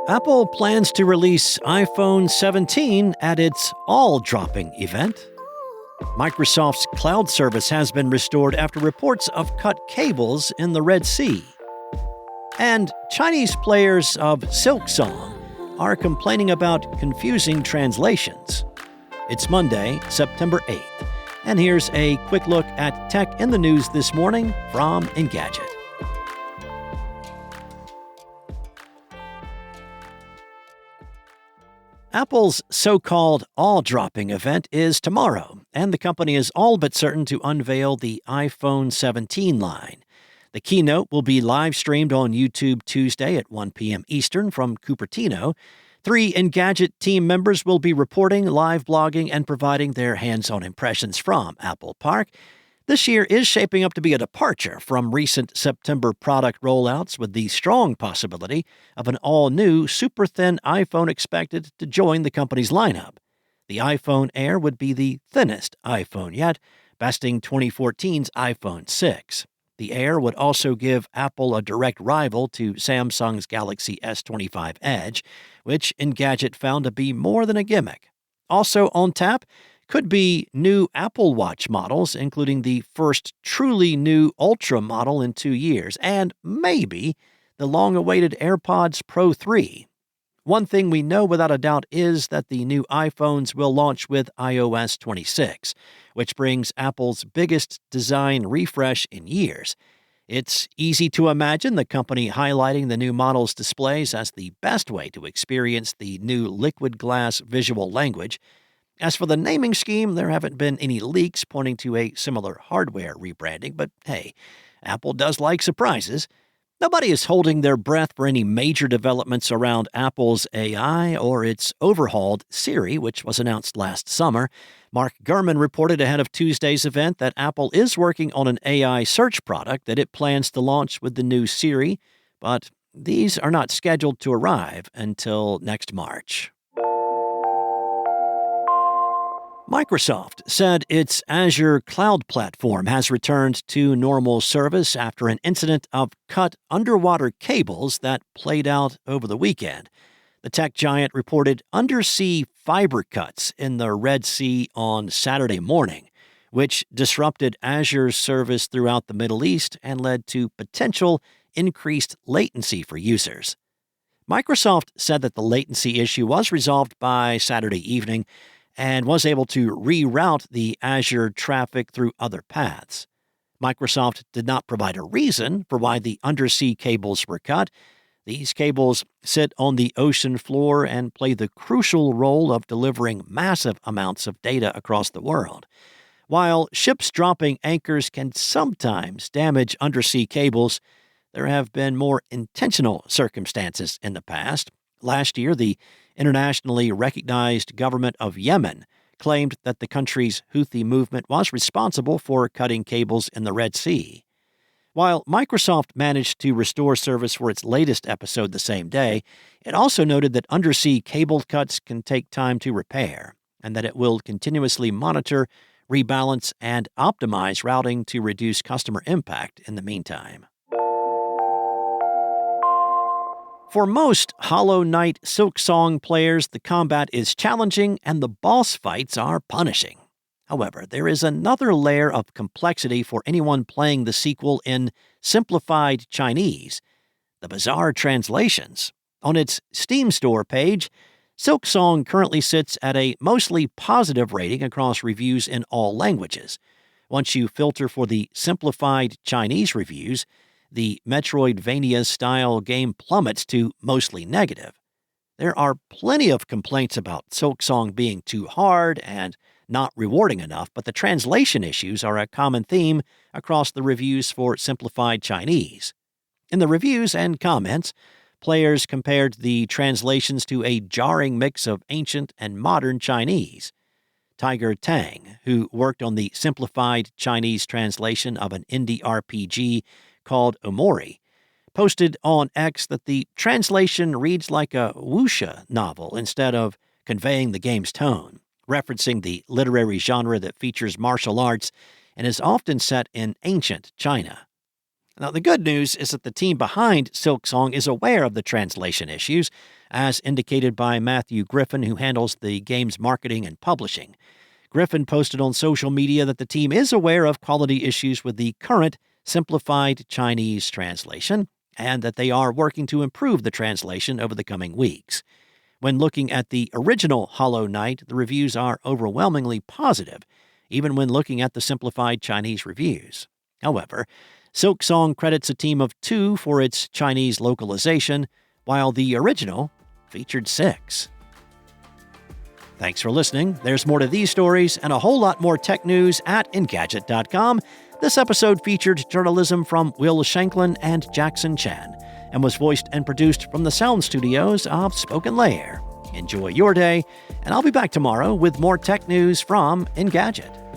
Apple plans to release iPhone 17 at its all-dropping event. Microsoft's cloud service has been restored after reports of cut cables in the Red Sea. And Chinese players of Silksong are complaining about confusing translations. It's Monday, September 8th, and here's a quick look at tech in the news this morning from Engadget. Apple's so-called all-dropping event is tomorrow, and the company is all but certain to unveil the iPhone 17 line. The keynote will be live-streamed on YouTube Tuesday at 1 p.m. Eastern from Cupertino. 3 Engadget team members will be reporting, live blogging, and providing their hands-on impressions from Apple Park. This year is shaping up to be a departure from recent September product rollouts, with the strong possibility of an all-new, super-thin iPhone expected to join the company's lineup. The iPhone Air would be the thinnest iPhone yet, besting 2014's iPhone 6. The Air would also give Apple a direct rival to Samsung's Galaxy S25 Edge, which Engadget found to be more than a gimmick. Also on tap could be new Apple Watch models, including the first truly new Ultra model in 2 years, and maybe the long-awaited AirPods Pro 3. One thing we know without a doubt is that the new iPhones will launch with iOS 26, which brings Apple's biggest design refresh in years. It's easy to imagine the company highlighting the new model's displays as the best way to experience the new liquid glass visual language. As for the naming scheme, there haven't been any leaks pointing to a similar hardware rebranding, but hey, Apple does like surprises. Nobody is holding their breath for any major developments around Apple's AI or its overhauled Siri, which was announced last summer. Mark Gurman reported ahead of Tuesday's event that Apple is working on an AI search product that it plans to launch with the new Siri, but these are not scheduled to arrive until next March. Microsoft said its Azure cloud platform has returned to normal service after an incident of cut underwater cables that played out over the weekend. The tech giant reported undersea fiber cuts in the Red Sea on Saturday morning, which disrupted Azure's service throughout the Middle East and led to potential increased latency for users. Microsoft said that the latency issue was resolved by Saturday evening and was able to reroute the Azure traffic through other paths. Microsoft did not provide a reason for why the undersea cables were cut. These cables sit on the ocean floor and play the crucial role of delivering massive amounts of data across the world. While ships dropping anchors can sometimes damage undersea cables, there have been more intentional circumstances in the past. Last year, the internationally recognized government of Yemen claimed that the country's Houthi movement was responsible for cutting cables in the Red Sea. While Microsoft managed to restore service for its latest episode the same day, it also noted that undersea cable cuts can take time to repair, and that it will continuously monitor, rebalance, and optimize routing to reduce customer impact in the meantime. For most Hollow Knight Silksong players, the combat is challenging and the boss fights are punishing. However, there is another layer of complexity for anyone playing the sequel in Simplified Chinese: the bizarre translations. On its Steam store page, Silksong currently sits at a mostly positive rating across reviews in all languages. Once you filter for the Simplified Chinese reviews, the Metroidvania-style game plummets to mostly negative. There are plenty of complaints about Silksong being too hard and not rewarding enough, but the translation issues are a common theme across the reviews for Simplified Chinese. In the reviews and comments, players compared the translations to a jarring mix of ancient and modern Chinese. Tiger Tang, who worked on the Simplified Chinese translation of an indie RPG called Omori, posted on X that the translation reads like a wuxia novel instead of conveying the game's tone, referencing the literary genre that features martial arts and is often set in ancient China. Now, the good news is that the team behind Silksong is aware of the translation issues, as indicated by Matthew Griffin, who handles the game's marketing and publishing. Griffin posted on social media that the team is aware of quality issues with the current Simplified Chinese translation, and that they are working to improve the translation over the coming weeks. When looking at the original Hollow Knight, the reviews are overwhelmingly positive, even when looking at the Simplified Chinese reviews. However, Silksong credits a team of 2 for its Chinese localization, while the original featured 6. Thanks for listening. There's more to these stories and a whole lot more tech news at Engadget.com. This episode featured journalism from Will Shanklin and Jackson Chan, and was voiced and produced from the sound studios of Spoken Layer. Enjoy your day, and I'll be back tomorrow with more tech news from Engadget.